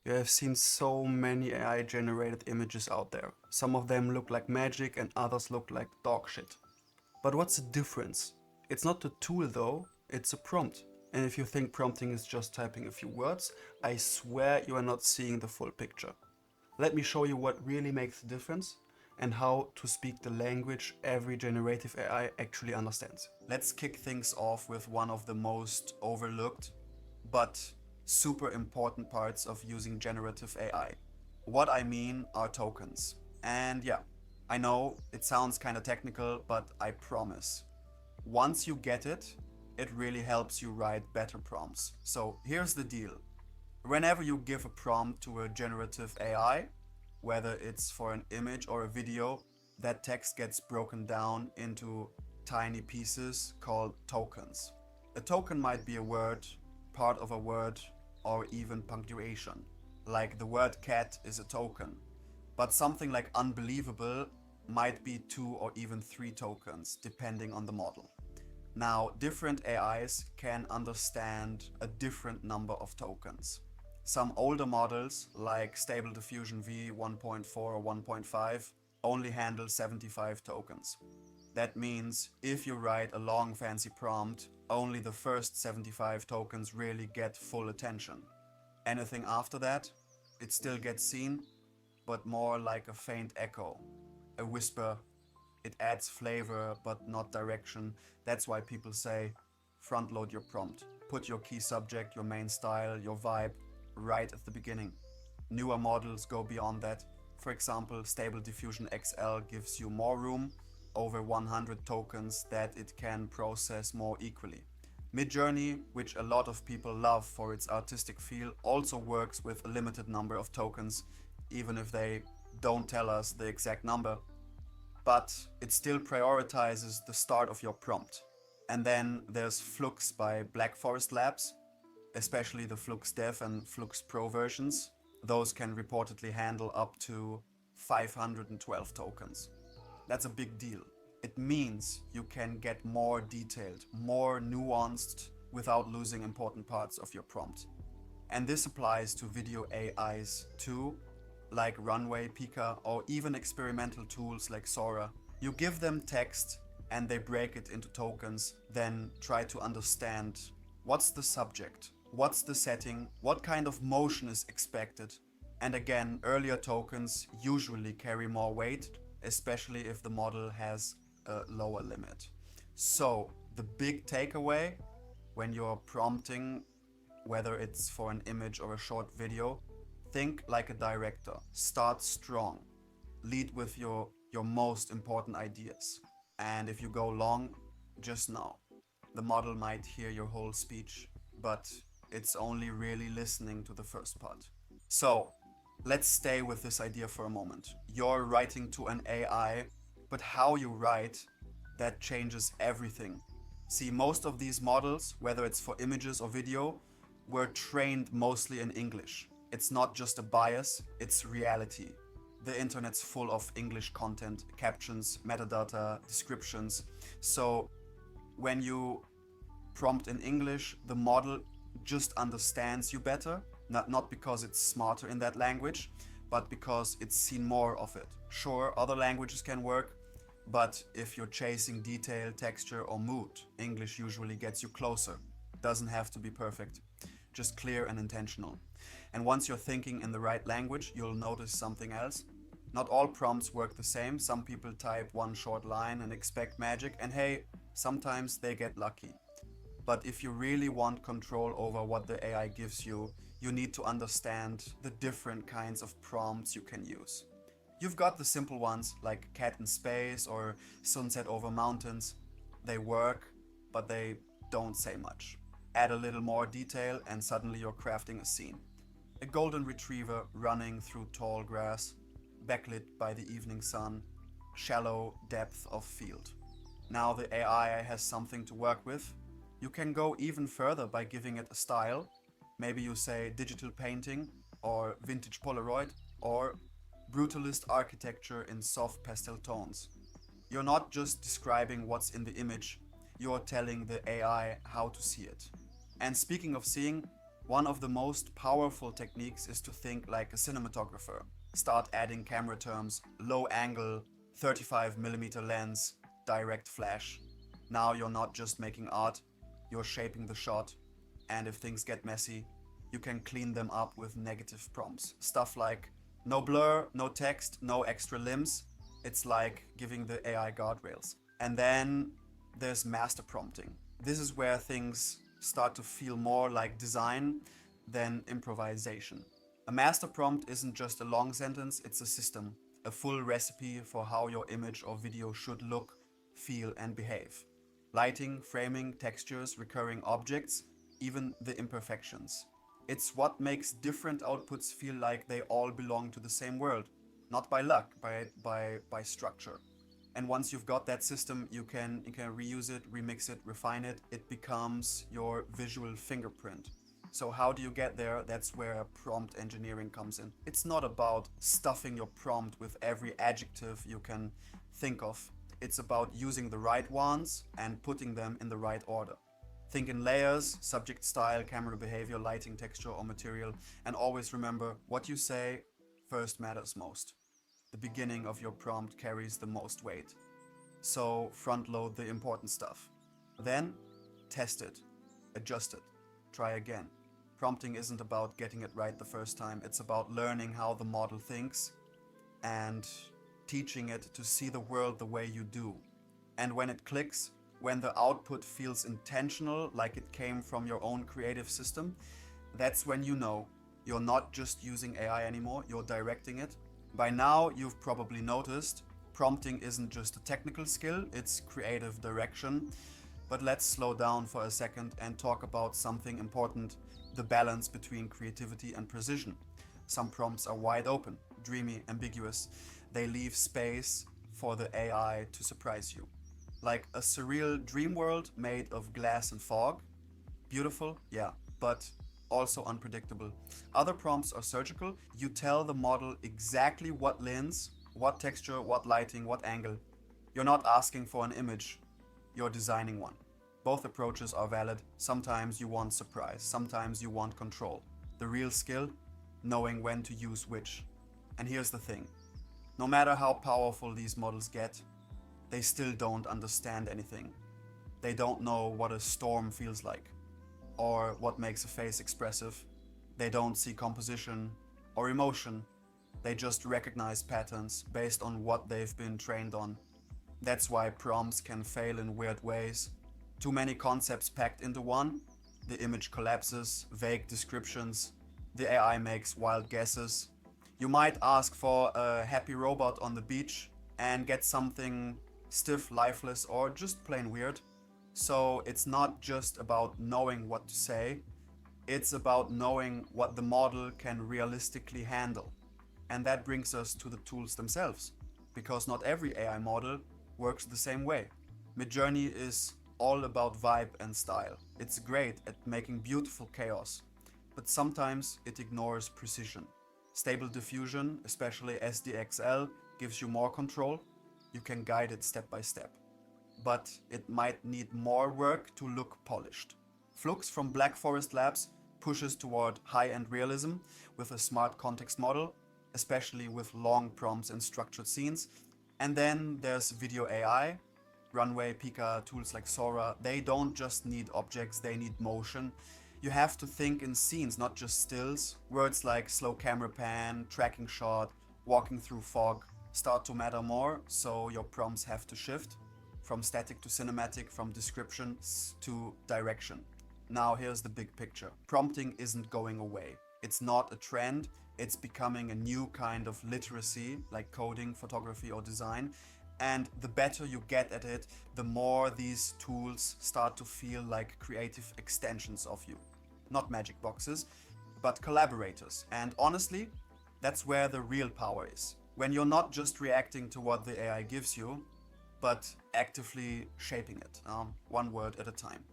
You have seen so many AI generated images out there. Some of them look like magic and others look like dog shit. But what's the difference? It's not the tool though, it's a prompt. And if you think prompting is just typing a few words, I swear you are not seeing the full picture. Let me show you what really makes the difference and how to speak the language every generative AI actually understands. Let's kick things off with one of the most overlooked but super important parts of using generative AI. What I mean are tokens. And yeah, I know it sounds kind of technical, but I promise. Once you get it, it really helps you write better prompts. So here's the deal. Whenever you give a prompt to a generative AI, whether it's for an image or a video, that text gets broken down into tiny pieces called tokens. A token might be a word, part of a word, or even punctuation. Like the word cat is a token, but something like unbelievable might be 2 or even 3 tokens, depending on the model. Now, different AIs can understand a different number of tokens. Some older models, like Stable Diffusion V 1.4 or 1.5, only handle 75 tokens. That means if you write a long fancy prompt, only the first 75 tokens really get full attention. Anything after that, it still gets seen, but more like a faint echo, a whisper. It adds flavor but not direction. That's why people say front load your prompt. Put your key subject, your main style, your vibe right at the beginning. Newer models go beyond that. For example, Stable Diffusion XL gives you more room, over 100 tokens that it can process more equally. MidJourney, which a lot of people love for its artistic feel, also works with a limited number of tokens, even if they don't tell us the exact number. But it still prioritizes the start of your prompt. And then there's Flux by Black Forest Labs, especially the Flux Dev and Flux Pro versions. Those can reportedly handle up to 512 tokens. That's a big deal. It means you can get more detailed, more nuanced without losing important parts of your prompt. And this applies to video AIs too, like Runway, Pika, or even experimental tools like Sora. You give them text and they break it into tokens, then try to understand what's the subject, what's the setting, what kind of motion is expected. And again, earlier tokens usually carry more weight, especially if the model has a lower limit. So the big takeaway when you're prompting, whether it's for an image or a short video, think like a director. Start strong. Lead with your most important ideas. And if you go long, just know, the model might hear your whole speech, but it's only really listening to the first part. So let's stay with this idea for a moment. You're writing to an AI, but how you write, that changes everything. See, most of these models, whether it's for images or video, were trained mostly in English. It's not just a bias, it's reality. The internet's full of English content, captions, metadata, descriptions. So when you prompt in English, the model just understands you better, not because it's smarter in that language, but because it's seen more of it. Sure, other languages can work, but if you're chasing detail, texture, or mood, English usually gets you closer. Doesn't have to be perfect, just clear and intentional. And once you're thinking in the right language, you'll notice something else. Not all prompts work the same. Some people type one short line and expect magic, and hey, sometimes they get lucky. But if you really want control over what the AI gives you, you need to understand the different kinds of prompts you can use. You've got the simple ones like cat in space or sunset over mountains. They work, but they don't say much. Add a little more detail and suddenly you're crafting a scene. A golden retriever running through tall grass, backlit by the evening sun, shallow depth of field. Now the AI has something to work with. You can go even further by giving it a style. Maybe you say digital painting or vintage Polaroid or brutalist architecture in soft pastel tones. You're not just describing what's in the image, you're telling the AI how to see it. And speaking of seeing, One of the most powerful techniques is to think like a cinematographer. Start adding camera terms, low angle, 35mm lens, direct flash. Now you're not just making art, you're shaping the shot. And if things get messy, you can clean them up with negative prompts. Stuff like no blur, no text, no extra limbs. It's like giving the AI guardrails. And then there's master prompting. This is where things start to feel more like design than improvisation. A master prompt isn't just a long sentence, it's a system, a full recipe for how your image or video should look, feel, and behave. Lighting, framing, textures, recurring objects, even the imperfections. It's what makes different outputs feel like they all belong to the same world, not by luck, by structure. And once you've got that system, you can reuse it, remix it, refine it. It becomes your visual fingerprint. So how do you get there? That's where prompt engineering comes in. It's not about stuffing your prompt with every adjective you can think of. It's about using the right ones and putting them in the right order. Think in layers, subject style, camera behavior, lighting, texture, or material. And always remember, what you say first matters most. The beginning of your prompt carries the most weight. So front load the important stuff. Then test it, adjust it, try again. Prompting isn't about getting it right the first time. It's about learning how the model thinks and teaching it to see the world the way you do. And when it clicks, when the output feels intentional, like it came from your own creative system, that's when you know you're not just using AI anymore, you're directing it. By now, you've probably noticed, prompting isn't just a technical skill, it's creative direction. But let's slow down for a second and talk about something important, the balance between creativity and precision. Some prompts are wide open, dreamy, ambiguous. They leave space for the AI to surprise you. Like a surreal dream world made of glass and fog. Beautiful, yeah, but also unpredictable. Other prompts are surgical. You tell the model exactly what lens, what texture, what lighting, what angle. You're not asking for an image, you're designing one. Both approaches are valid. Sometimes you want surprise, sometimes you want control. The real skill, knowing when to use which. And here's the thing, no matter how powerful these models get, they still don't understand anything. They don't know what a storm feels like, or what makes a face expressive. They don't see composition or emotion. They just recognize patterns based on what they've been trained on. That's why prompts can fail in weird ways. Too many concepts packed into one, the image collapses, vague descriptions, the AI makes wild guesses. You might ask for a happy robot on the beach and get something stiff, lifeless, or just plain weird. So it's not just about knowing what to say, it's about knowing what the model can realistically handle. And that brings us to the tools themselves, because not every AI model works the same way. MidJourney is all about vibe and style. It's great at making beautiful chaos, but sometimes it ignores precision. Stable diffusion, especially SDXL, gives you more control. You can guide it step by step. But it might need more work to look polished. Flux from Black Forest Labs pushes toward high-end realism with a smart context model, especially with long prompts and structured scenes. And then there's video AI, Runway, Pika, tools like Sora. They don't just need objects, they need motion. You have to think in scenes, not just stills. Words like slow camera pan, tracking shot, walking through fog start to matter more, so your prompts have to shift from static to cinematic, from description to direction. Now here's the big picture. Prompting isn't going away. It's not a trend, it's becoming a new kind of literacy, like coding, photography, or design. And the better you get at it, the more these tools start to feel like creative extensions of you. Not magic boxes, but collaborators. And honestly, that's where the real power is. When you're not just reacting to what the AI gives you, but actively shaping it, one word at a time.